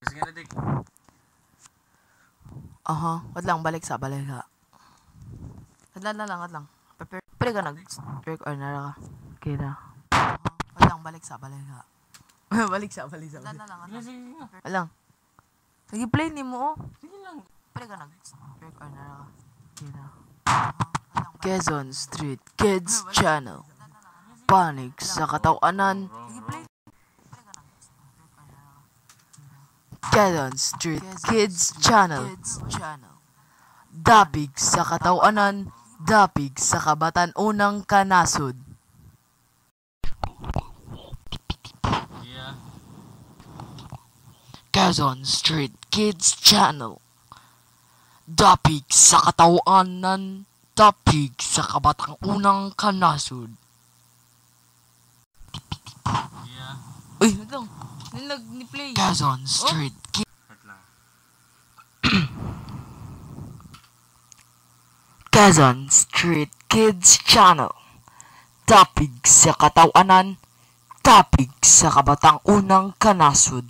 Sige na, Dick. Wait lang, balik ka. Adlan lang. Pwede ka nag-work or nara ka. Kira. Wait lang, balik ka. Balik ka. Adlan lang. Wait lang. Sige, play ni mo, oh. Sige lang. Pwede ka nag-work or nara ka. Kira. Quezon Street Kids Channel. Panig sa katawanan. Quezon Street Kids Channel. Dapig sa katawanan, dapig sa kabatan-unang kanasod. Yeah. Quezon Street Kids Channel. Dapig sa katawanan, dapig sa kabatan-unang kanasod. Yeah. Uy, wait lang. Ni-play. Quezon Street Kids. Wait lang. Quezon Street Kids Channel. Dapig sa katawanan, dapig sa kabataang unang kanasod.